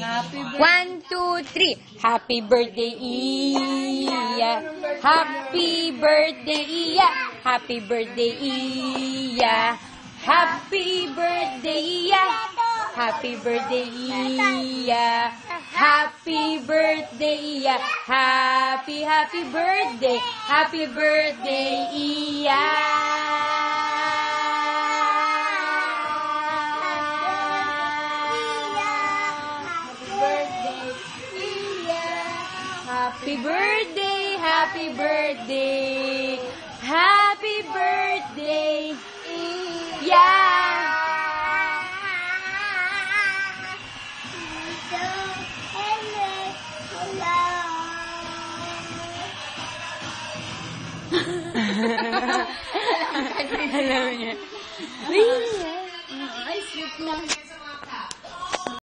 1, 2, 3. Happy birthday, Iya. Happy birthday, Iya. Happy birthday, Iya. Happy birthday, Iya. Happy birthday, Iya. Happy birthday, Iya. Happy birthday. Happy birthday, Iya. Happy birthday, happy birthday, happy birthday, yeah. Alam niya. Ay, sweet na.